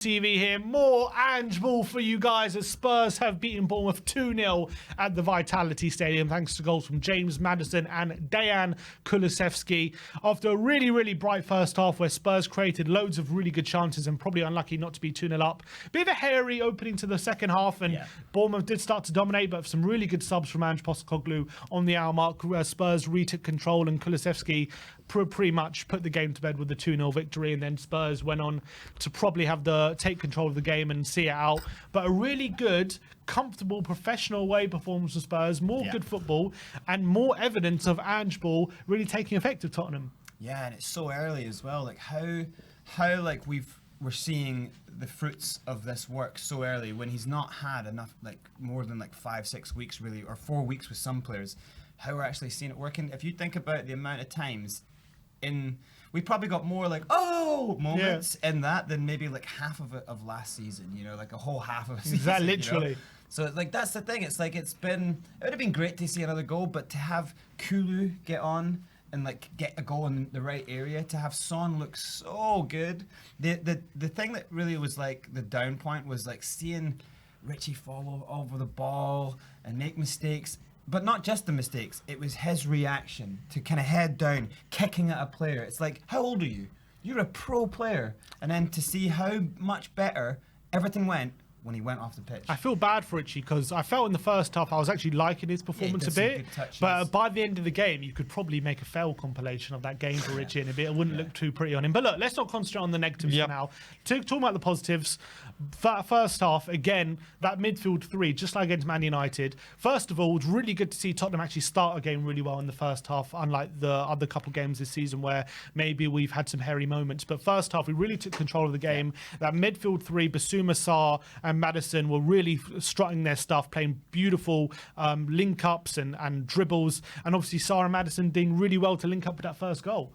TV here, more Ange ball for you guys as Spurs have beaten Bournemouth 2-0 at the Vitality Stadium thanks to goals from James Maddison and Dejan Kulusevski. After a really bright first half where Spurs created loads of really good chances and probably unlucky not to be 2-0 up. Bit of a hairy opening to the second half and Bournemouth did start to dominate, but some really good subs from Ange Postecoglou on the hour mark. Spurs retook control and Kulusevski pretty much put the game to bed with the 2-0 victory, and then Spurs went on to probably take control of the game and see it out. But a really good, comfortable, professional away performance for Spurs, more good football and more evidence of Ange ball really taking effect of Tottenham. Yeah, and it's so early as well. Like how like we're seeing the fruits of this work so early when he's not had enough, like more than like 5-6 weeks really, or 4 weeks with some players. How we're actually seeing it working. If you think about the amount of times we probably got more like moments in that than maybe like half of it of last season, you know, like a whole half of a season. That literally. You know? So like that's the thing. It's like it would have been great to see another goal, but to have Kulu get on and like get a goal in the right area, to have Son look so good. The thing that really was like the down point was like seeing Richie fall over the ball and make mistakes. But not just the mistakes, it was his reaction to kind of head down, kicking at a player. It's like, how old are you? You're a pro player. And then to see how much better everything went when he went off the pitch. I feel bad for Richie because I felt in the first half I was actually liking his performance a bit. But by the end of the game, you could probably make a fail compilation of that game for Richie and it wouldn't look too pretty on him. But look, let's not concentrate on the negatives for now. Talking about the positives, first half, again, that midfield three, just like against Man United. First of all, it's really good to see Tottenham actually start a game really well in the first half, unlike the other couple games this season where maybe we've had some hairy moments. But first half, we really took control of the game. That midfield three, Basuma, Sarr and Maddison were really strutting their stuff, playing beautiful link-ups and dribbles. And obviously, Sarr and Maddison doing really well to link up with that first goal.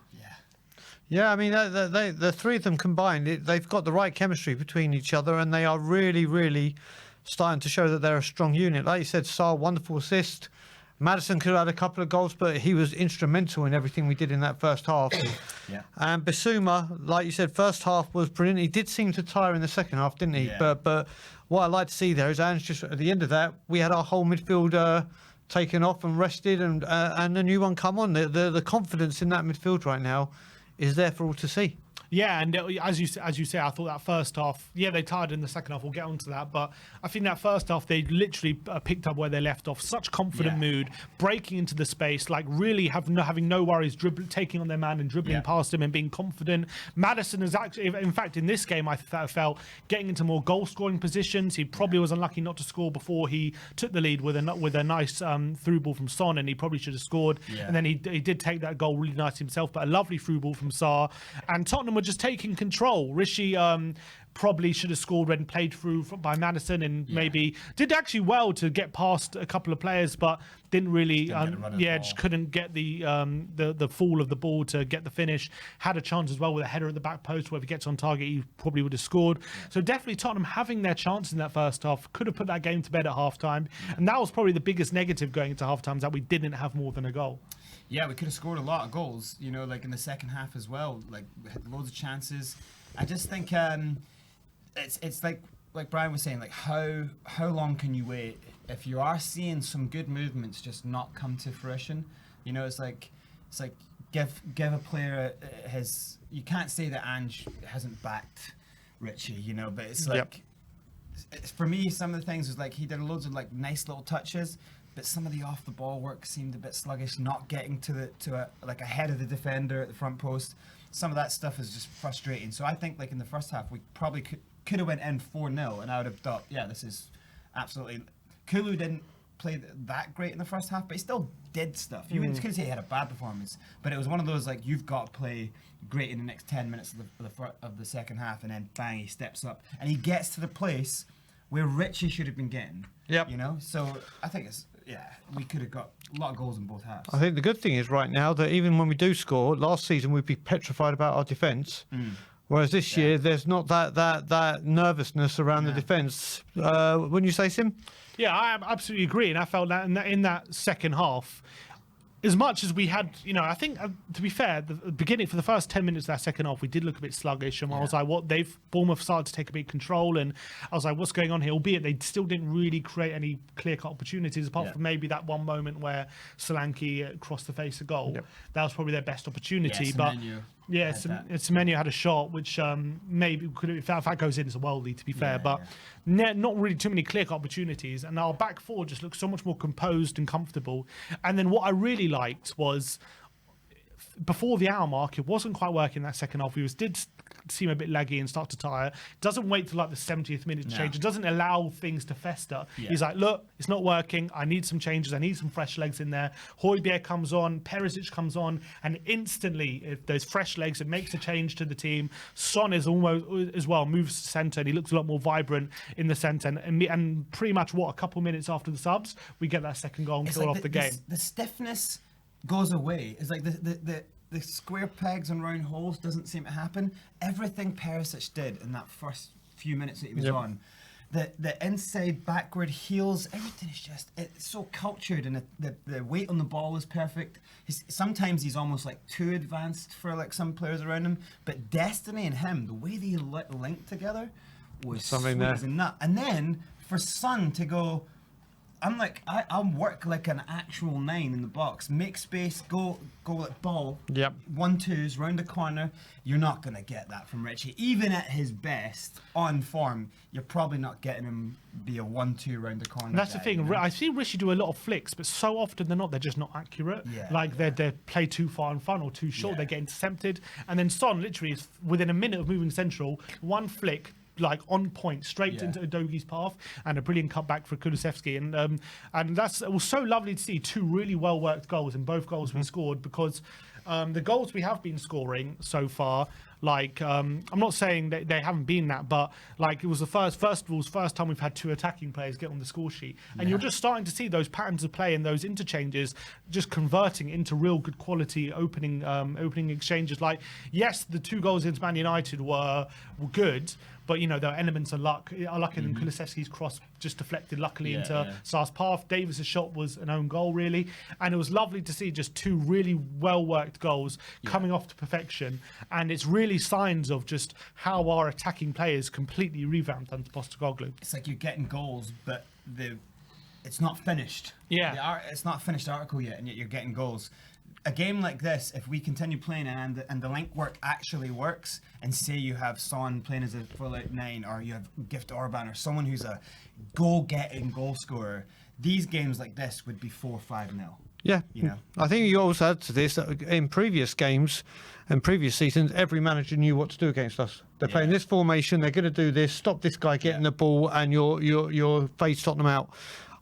Yeah, I mean, the three of them combined, they've got the right chemistry between each other and they are really starting to show that they're a strong unit. Like you said, Sarr, wonderful assist. Maddison could have had a couple of goals, but he was instrumental in everything we did in that first half. And Basuma, like you said, first half was brilliant. He did seem to tire in the second half, didn't he? But what I like to see there is Ange just at the end of that, we had our whole midfield taken off and rested and a new one come on. The confidence in that midfield right now is there for all to see. Yeah, and as you say, I thought that first half, they tired in the second half. We'll get onto that, but I think that first half they literally picked up where they left off. Such confident mood, breaking into the space, like really having no worries, taking on their man and dribbling past him and being confident. Maddison is actually, in fact, in this game, I felt getting into more goal-scoring positions. He probably was unlucky not to score before he took the lead with a nice through ball from Son, and he probably should have scored. And then he did take that goal really nice himself, but a lovely through ball from Sarr. And Tottenham were just taking control. Rishi probably should have scored when played through by Maddison and maybe did actually well to get past a couple of players, but didn't really just couldn't get the fall of the ball to get the finish. Had a chance as well with a header at the back post where if he gets on target he probably would have scored. So definitely Tottenham having their chance in that first half, could have put that game to bed at half time, and that was probably the biggest negative going into half time, is that we didn't have more than a goal. Yeah, we could have scored a lot of goals, you know, like in the second half as well. Like we had loads of chances. I just think it's like Brian was saying, like how long can you wait if you are seeing some good movements just not come to fruition? You know, it's like give a player his. You can't say that Ange hasn't backed Richie, you know, but it's like it's, for me, some of the things was like he did loads of like nice little touches. But some of the off the ball work seemed a bit sluggish, not getting to ahead of the defender at the front post. Some of that stuff is just frustrating. So I think like in the first half we probably could have went in 4-0 and I would have thought, this is absolutely. Kulu didn't play that great in the first half, but he still did stuff. You couldn't say he had a bad performance, but it was one of those like you've got to play great in the next 10 minutes of the second half, and then bang, he steps up and he gets to the place where Richie should have been getting. You know, so I think it's. We could have got a lot of goals in both halves. I think the good thing is right now that even when we do score, last season we'd be petrified about our defence. Whereas this year there's not that nervousness around the defence. Wouldn't you say, Sim? Yeah, I absolutely agree. And I felt that in that second half, as much as we had, I think, to be fair, the beginning, for the first 10 minutes of that second half, we did look a bit sluggish, and I was like, Bournemouth started to take a bit of control, and I was like, what's going on here? Albeit they still didn't really create any clear-cut opportunities, apart from maybe that one moment where Solanke crossed the face of goal. That was probably their best opportunity, but... Yeah, Semenyo had a shot which maybe could have, if that goes in, it's a worldly, to be fair, but not really too many clear opportunities. And our back four just looked so much more composed and comfortable. And then what I really liked was, before the hour mark, it wasn't quite working that second half. We did seem a bit laggy and start to tire. Doesn't wait till like the 70th minute to change. It doesn't allow things to fester. He's like, look, it's not working. I need some changes. I need some fresh legs in there. Højbjerg comes on, Perisic comes on, and instantly, if there's fresh legs, it makes a change to the team. Son is almost as well, moves to centre, and he looks a lot more vibrant in the centre. And pretty much a couple minutes after the subs, we get that second goal and kill off the game. The stiffness goes away. It's like the square pegs and round holes doesn't seem to happen. Everything Perisic did in that first few minutes that he was on, the inside, backward, heels, everything is just, it's so cultured, and the weight on the ball is perfect. Sometimes he's almost like too advanced for like some players around him, but Destiny and him, the way they linked together was something sweet as a nut. And then for Son to go, I'm like, I'll work like an actual 9 in the box. Make space, go like ball. 1-2s round the corner. You're not gonna get that from Richie. Even at his best, on form, you're probably not getting him be a 1-2 round the corner. And that's the thing. I see Richie do a lot of flicks, but so often they're just not accurate. They play too far in front or too short. They get intercepted, and then Son literally is within a minute of moving central, one flick, like on point, straight into Udogi's path, and a brilliant cutback for Kulusevski, and it was so lovely to see two really well worked goals, and both goals we scored, because the goals we have been scoring so far, like I'm not saying that they haven't been that, but like it was the first time we've had two attacking players get on the score sheet, and you're just starting to see those patterns of play and those interchanges just converting into real good quality opening exchanges. Like, yes, the two goals against Man United were good, but there are elements of luck. I lucky than Kulusevski's cross just deflected luckily into Sar's path. Davis' shot was an own goal, really, and it was lovely to see just two really well worked goals coming off to perfection. And it's really signs of just how our attacking players completely revamped under Postecoglou. It's like you're getting goals, but it's not finished. It's not a finished article yet, and yet you're getting goals. A game like this, if we continue playing and the link work actually works, and say you have Son playing as a full-out 9, or you have Gift Orban, or someone who's a goal-getting goal scorer, these games like this would be 4-5-0. Yeah, I think you also add to this that in previous games and previous seasons, every manager knew what to do against us. They're playing this formation, they're going to do this, stop this guy getting the ball, and you're phase Tottenham out.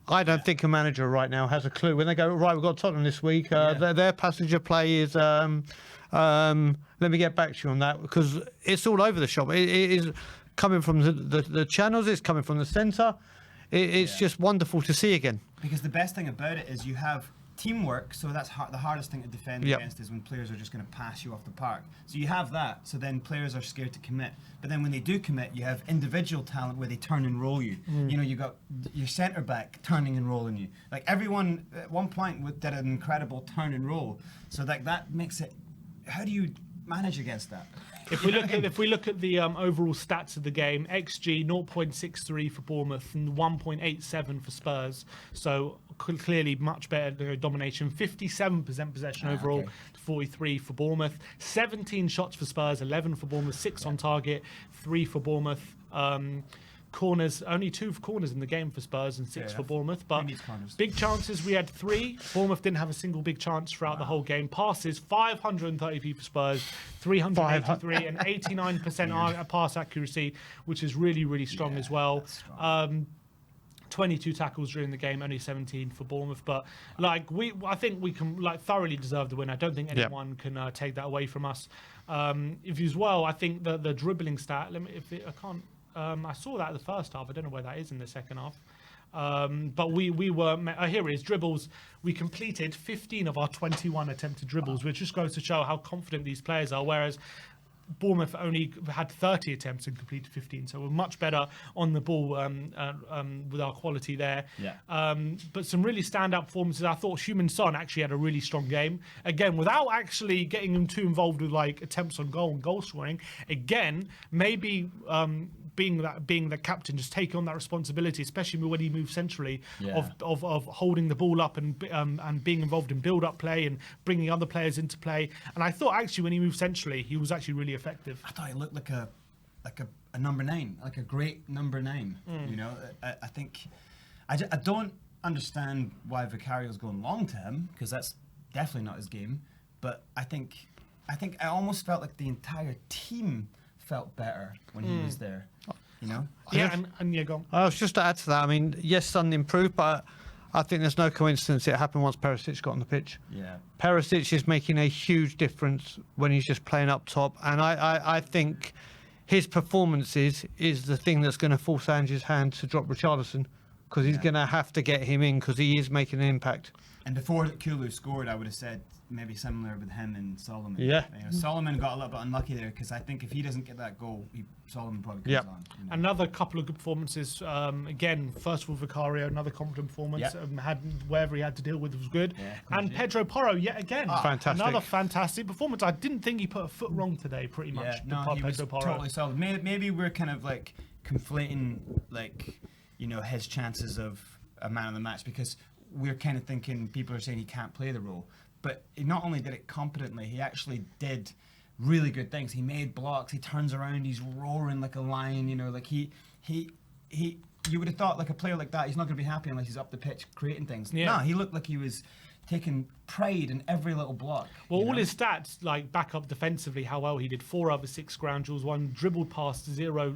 I don't think a manager right now has a clue. When they go, right, we've got Tottenham this week, their passage of play is, let me get back to you on that, because it's all over the shop. It is coming from the channels, it's coming from the centre. It's just wonderful to see again. Because the best thing about it is you have teamwork, so that's the hardest thing to defend against, is when players are just going to pass you off the park. So you have that, so then players are scared to commit. But then when they do commit, you have individual talent where they turn and roll you. You got your centre back turning and rolling you. Like, everyone at one point did an incredible turn and roll. So that makes it. How do you manage against that? If we look at the overall stats of the game, XG 0.63 for Bournemouth and 1.87 for Spurs. So clearly much better domination. 57% possession overall, 43 for Bournemouth. 17 shots for Spurs, 11 for Bournemouth, 6 on target, 3 for Bournemouth. Corners, only 2 corners in the game for Spurs and 6 for Bournemouth, but big chances we had 3. Bournemouth didn't have a single big chance throughout the whole game. Passes 530 for Spurs, 383 and 89% pass accuracy, which is really, really strong as well. 22 tackles during the game, only 17 for Bournemouth, but I think we can thoroughly deserve the win. I don't think anyone can take that away from us. I think the dribbling stat. I saw that in the first half. I don't know where that is in the second half. But we were here it is, dribbles. We completed 15 of our 21 attempted dribbles, which just goes to show how confident these players are. Whereas Bournemouth only had 30 attempts and completed 15, so we're much better on the ball with our quality there. Yeah. But some really standout performances. I thought Heung-min Son actually had a really strong game. Again, without actually getting him too involved with like attempts on goal and goal scoring. Again, maybe being the captain, just taking on that responsibility, especially when he moves centrally, of holding the ball up and being involved in build-up play and bringing other players into play. And I thought actually when he moved centrally, he was actually really effective. I thought he looked like a number 9, like a great number 9. You know, I think I don't understand why Vicario's going long term, because that's definitely not his game. But I think I almost felt like the entire team felt better when he was there. You know? Yeah, and yeah, go on. I was just to add to that. I mean, yes, Son improved, but I think there's no coincidence it happened once Perisic got on the pitch. Yeah. Perisic is making a huge difference when he's just playing up top, and I think his performances is the thing that's going to force Ange's hand to drop Richarlison, because he's going to have to get him in because he is making an impact. And before Kulu scored, I would have said maybe similar with him and Solomon. Yeah. You know, Solomon got a little bit unlucky there, because I think if he doesn't get that goal, Solomon probably comes on. You know? Another couple of good performances. Again, first of all, Vicario, another confident performance. Yeah. Had whatever he had to deal with was good. Yeah, and Pedro Porro, yet again, fantastic. another fantastic performance. I didn't think he put a foot wrong today, pretty much. Yeah, he was totally solid. Maybe we're kind of like conflating, like, you know, his chances of a man of the match, because we're kind of thinking people are saying he can't play the role. But he not only did it competently, he actually did really good things. He made blocks, he turns around, he's roaring like a lion, you know, like he you would have thought like a player like that, he's not going to be happy unless he's up the pitch creating things. Yeah. No, he looked like he was taking pride in every little block. Well, all his stats, like back up defensively, how well he did. 4 over 6 ground duels, 1 dribbled past zero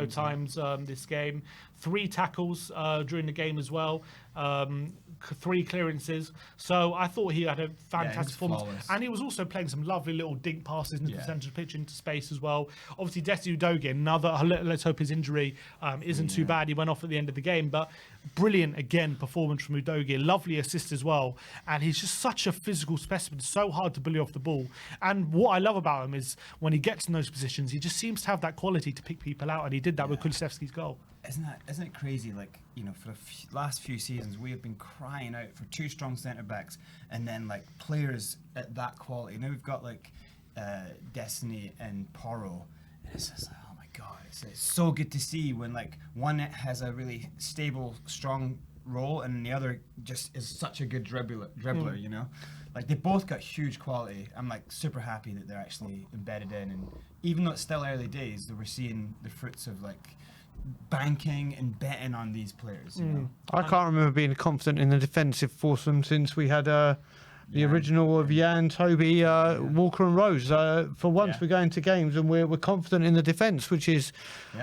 times this game, 3 tackles during the game as well, 3 clearances. So I thought he had a fantastic performance. Flawless. And he was also playing some lovely little dink passes into the centre of the pitch, into space as well. Obviously, Desi Udogie, another, let's hope his injury isn't too bad. He went off at the end of the game, but brilliant, again, performance from Udogie. Lovely assist as well. And he's just such a physical specimen, so hard to bully off the ball. And what I love about him is when he gets in those positions, he just seems to have that quality to pick people out, and he did that with Kulusevski's goal. Isn't it crazy? Like, you know, for the last few seasons, we have been crying out for 2 strong centre backs, and then like players at that quality. Now we've got like Destiny and Porro, and it's just like, oh my god, it's so good to see when like one has a really stable, strong role, and the other just is such a good dribbler. You know, like they both got huge quality. I'm like super happy that they're actually embedded in, and even though it's still early days, that we're seeing the fruits of like banking and betting on these players. You know? I can't remember being confident in the defensive foursome since we had the original of Jan, Toby, Walker and Rose. For once, we're going to games and we're confident in the defence, which is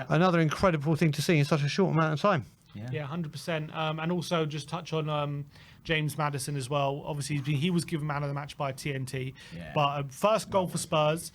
another incredible thing to see in such a short amount of time. Yeah, 100%. And also just touch on James Maddison as well. Obviously, he was given man of the match by TNT. But first goal for Spurs,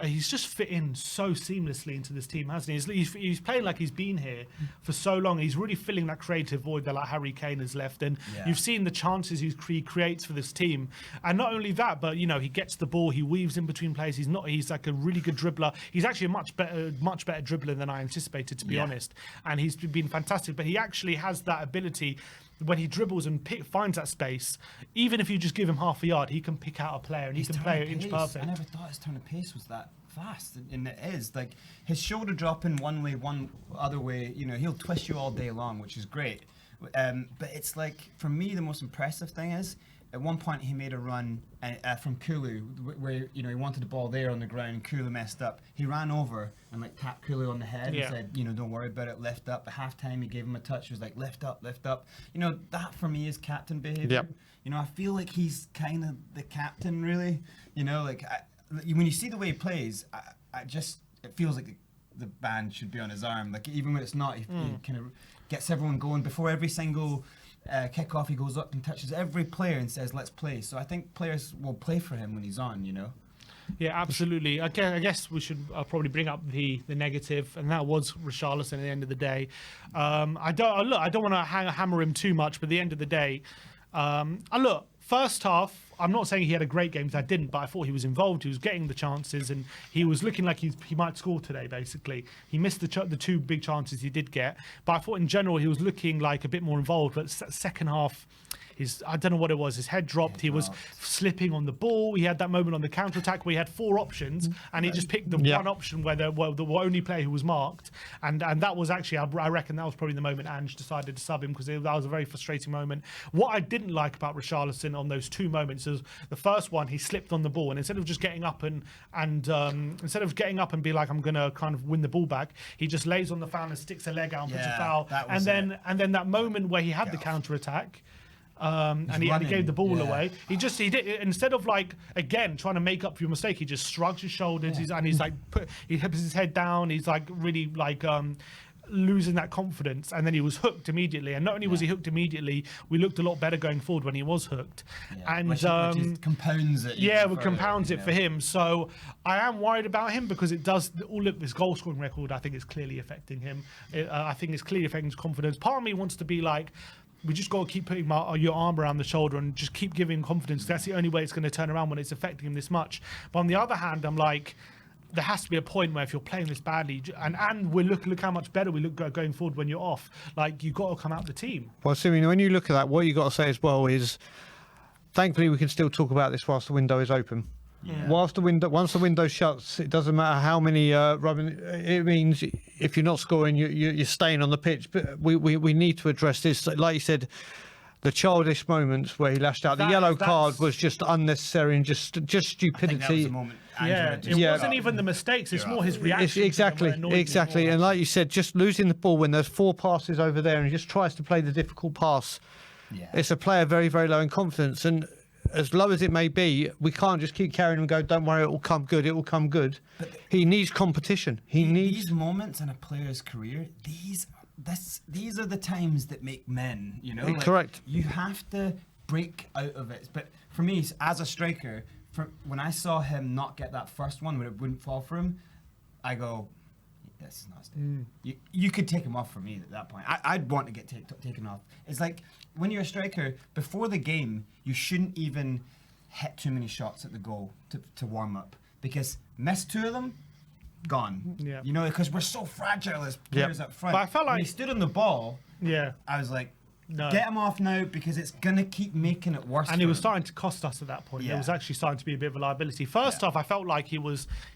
he's just fit in so seamlessly into this team, hasn't he? He's playing like he's been here for so long. He's really filling that creative void that like Harry Kane has left. And you've seen the chances he creates for this team. And not only that, but you know, he gets the ball, he weaves in between players. He's like a really good dribbler. He's actually a much better dribbler than I anticipated, to be honest. And he's been fantastic. But he actually has that ability. When he dribbles and finds that space, even if you just give him half a yard, he can pick out a player and he can play it inch perfect. I never thought his turn of pace was that fast, and it is. Like his shoulder dropping one way, one other way. You know, he'll twist you all day long, which is great. But it's like, for me, the most impressive thing is, at one point he made a run from Kulu, where you know he wanted the ball there on the ground, and Kulu messed up. He ran over and like tapped Kulu on the head and said, you know, don't worry about it, lift up. At halftime he gave him a touch. He was like, lift up, lift up. You know, that for me is captain behaviour. You know, I feel like he's kind of the captain, really. You know, like when you see the way he plays, it feels like the band should be on his arm. Like even when it's not, he kind of gets everyone going before every single kick-off. He goes up and touches every player and says, let's play. So I think players will play for him when he's on, you know. Yeah, absolutely. I guess we should probably bring up the negative, and that was Richarlison at the end of the day. I don't want to hammer him too much, but at the end of the day, first half, I'm not saying he had a great game, because I didn't, but I thought he was involved. He was getting the chances, and he was looking like he might score today. Basically, he missed the two big chances he did get, but I thought in general he was looking like a bit more involved. But second half, I don't know what it was. His head dropped. He was slipping on the ball. He had that moment on the counter attack where he had 4 options, and he just picked the one option where the only player who was marked, and that was actually, I reckon that was probably the moment Ange decided to sub him, because that was a very frustrating moment. What I didn't like about Richarlison on those 2 moments is the first one, he slipped on the ball, and instead of just getting up and be like, I'm gonna kind of win the ball back, he just lays on the foul and sticks a leg out and puts a foul, and then that moment where he had the counter attack. And he gave the ball away. He did, instead of like again trying to make up for your mistake, he just shrugs his shoulders. He's like he puts his head down. He's like really like losing that confidence, and then he was hooked immediately. And not only was he hooked immediately, we looked a lot better going forward when he was hooked. And which compounds it. It compounds it for him. So I am worried about him, because it does. Look, this goal scoring record, I think it's clearly affecting him. I think it's clearly affecting his confidence. Part of me wants to be like, we just got to keep putting your arm around the shoulder and just keep giving him confidence. That's the only way it's going to turn around when it's affecting him this much. But on the other hand, I'm like, there has to be a point where if you're playing this badly, and we look how much better we look going forward when you're off, like, you've got to come out the team. Well, Simeon, when you look at that, what you've got to say as well is, thankfully we can still talk about this whilst the window is open. Yeah. Once the window shuts, it doesn't matter how many it means if you're not scoring, you're staying on the pitch. But we need to address this. Like you said, the childish moments where he lashed out. The yellow card was just unnecessary and just stupidity. I think that was the moment. It wasn't even the mistakes. It's more his reaction. Exactly. And like you said, just losing the ball when there's 4 passes over there, and he just tries to play the difficult pass. Yeah. It's a player very, very low in confidence, and as low as it may be, we can't just keep carrying him and go, don't worry, it will come good, it will come good. But he needs competition. These moments in a player's career, these are the times that make men, you know? Correct. You have to break out of it. But for me, as a striker, when I saw him not get that first one when it wouldn't fall for him, I go, this is nasty. You could take him off for me at that point. I'd want to get taken off. It's like, when you're a striker, before the game, you shouldn't even hit too many shots at the goal to warm up, because miss 2 of them, gone. Yeah. You know, because we're so fragile as players up front. But I felt like when he stood on the ball, I was like, no. Get him off now, because it's going to keep making it worse. And he was starting to cost us at that point. It was actually starting to be a bit of a liability. First off, I felt like he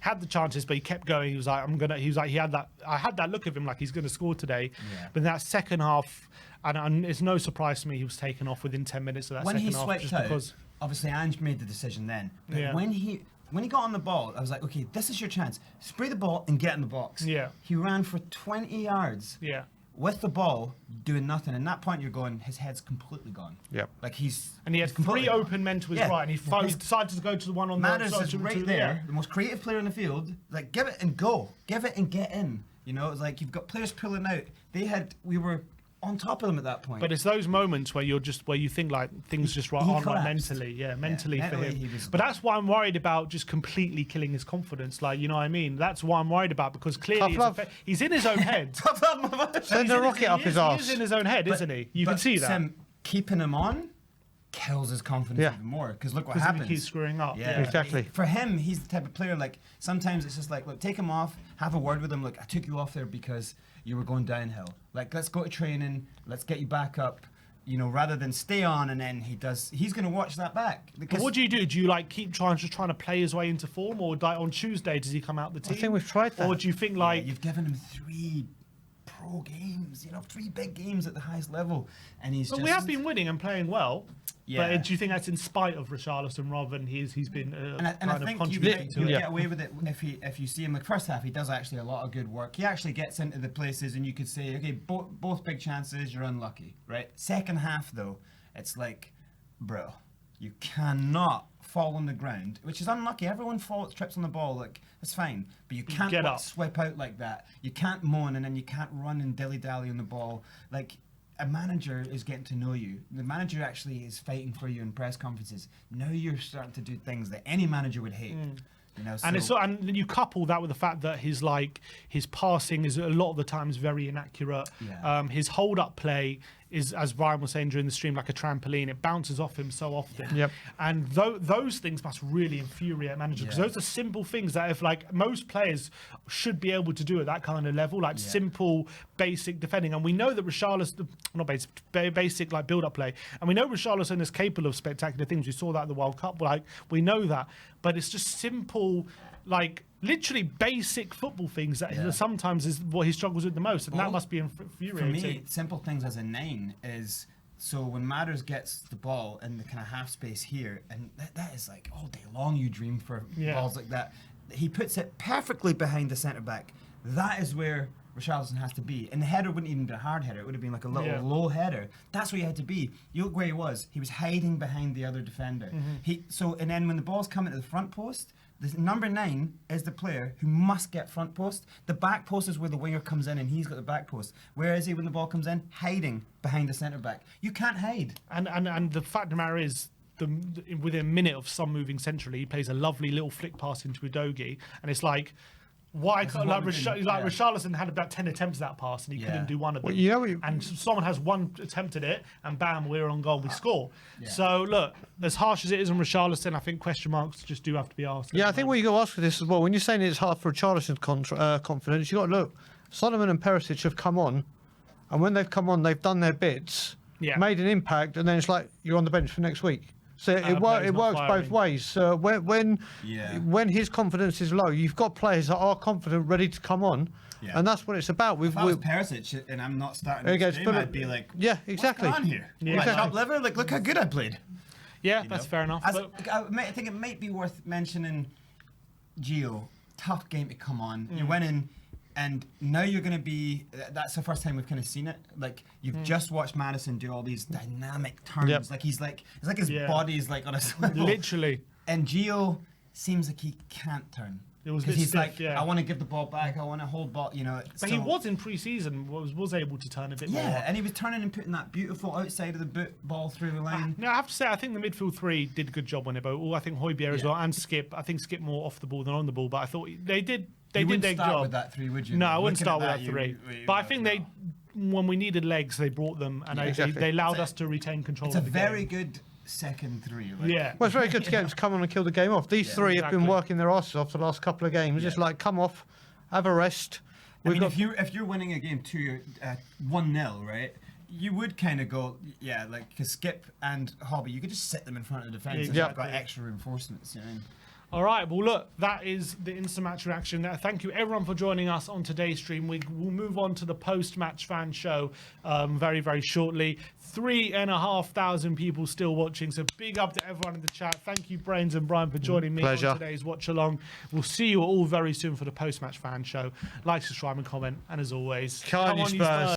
had the chances, but he kept going. He was like, I had that look of him like he's going to score today. Yeah. But in that second half, and it's no surprise to me he was taken off within 10 minutes of that second half. When he swiped out, obviously Ange made the decision then. But when he got on the ball, I was like, okay, this is your chance. Spray the ball and get in the box. Yeah. He ran for 20 yards. Yeah. With the ball, doing nothing. And at that point, you're going, his head's completely gone. Yep. Like he had 3 open men to his right, and he decided to go to the one on the other side. Right there, the most creative player on the field. Like, give it and go. Give it and get in. You know, it's like you've got players pulling out. We were on top of them at that point. But it's those moments where you think like things just aren't right mentally. Mentally for him. But that's why I'm worried about just completely killing his confidence. Like, you know what I mean? That's why I'm worried about, because clearly he's in his own head. Send a rocket up his arse. He's in his own head, isn't he? You can see that. Sam, keeping him on kills his confidence even more, because look what happens. He keeps screwing up. Yeah, exactly. For him, he's the type of player, like, sometimes it's just like, look, take him off, have a word with him. Look, I took you off there because you were going downhill. Like, let's go to training, let's get you back up, you know, rather than stay on, and then he's going to watch that back. But what do? Do you like keep trying to play his way into form, or like on Tuesday does he come out the team? I think we've tried that. Or do you think like you've given him 3 pro games, you know, 3 big games at the highest level, and we have been winning and playing well. Yeah. But do you think that's in spite of Richarlison rather than he's been kind of contributing to it? Get away with it if you see him. The first half, he does actually a lot of good work. He actually gets into the places, and you could say, okay, both big chances, you're unlucky, right? Second half, though, it's like, bro, you cannot fall on the ground, which is unlucky. Everyone trips on the ball, like, that's fine. But you can't swipe out like that. You can't moan, and then you can't run and dilly-dally on the ball. Like, a manager is getting to know you. The manager actually is fighting for you in press conferences. Now you're starting to do things that any manager would hate. You know, and you couple that with the fact that his passing is a lot of the times very inaccurate. Yeah. His hold-up play is, as Brian was saying during the stream, like a trampoline. It bounces off him so often. Yep. And those things must really infuriate managers, because those are simple things that if like most players should be able to do at that kind of level, like simple, basic defending. And we know that Richarlison, not basic like build-up play, and we know Richarlison is capable of spectacular things. We saw that at the World Cup. Like we know that, but it's just simple, like literally basic football things that sometimes is what he struggles with the most, and that must be infuriating. For me, simple things as a 9 is, so when Matters gets the ball in the kind of half space here, and that is like all day long you dream for balls like that. He puts it perfectly behind the centre back. That is where Richarlison has to be. And the header wouldn't even be a hard header. It would have been like a little low header. That's where he had to be. You look where he was. He was hiding behind the other defender. And then when the ball's coming to the front post, the number 9 is the player who must get front post. The back post is where the winger comes in and he's got the back post. Where is he when the ball comes in? Hiding behind the centre back. You can't hide. And the fact of the matter is, within a minute of some moving centrally, he plays a lovely little flick pass into Udogie, and it's like, why can't Richarlison had about 10 attempts at that pass and he couldn't do one of them. And someone has one attempt at it, and bam, we're on goal, we score. So look, as harsh as it is on Richarlison, I think question marks just do have to be asked. Yeah, I think what you got to ask for this as well, when you're saying it's hard for Richarlison's confidence, you got to look. Solomon and Perisic have come on, and when they've come on, they've done their bits, made an impact, and then it's like you're on the bench for next week. So it works both ways. When his confidence is low, you've got players that are confident, ready to come on, and that's what it's about. If I was Perisic and I'm not starting this game, I'd be like, exactly. What's going on here? Exactly. Top liver? Like, look how good I played. Yeah, that's fair enough. I think it might be worth mentioning Gio. Tough game to come on. You're winning. And now you're going to be, that's the first time we've kind of seen it. Like, you've just watched Maddison do all these dynamic turns. Like, it's like his body's like on a swivel. Literally. And Gio seems like he can't turn. Because he's like, I want to give the ball back, I want to hold ball, you know. But he was in pre-season, was able to turn a bit more. Yeah, and he was turning and putting that beautiful outside of the boot ball through the line. No, I have to say, I think the midfield 3 did a good job on it. But I think Højbjerg as well, and Skip. I think Skip more off the ball than on the ball, but I thought they did their job. You wouldn't start with that 3, would you? No, I wouldn't start with that 3. But I think when we needed legs, they brought them, and they allowed us to retain control. It's a very good second 3. Well, it's very good to get them to come on and kill the game off. These 3 have been working their asses off the last couple of games. Just like, come off, have a rest. I mean, if you're winning a game 1-0, right? You would kind of go, like, because Skip and Hobby, you could just sit them in front of the defence and you've got extra reinforcements, you know. All right, well, look, that is the instant match reaction. Thank you, everyone, for joining us on today's stream. We'll move on to the post-match fan show very, very shortly. 3,500 people still watching, so big up to everyone in the chat. Thank you, Brains and Brian, for joining me on today's watch-along. We'll see you all very soon for the post-match fan show. Like, subscribe, and comment, and as always, come on, you Spurs.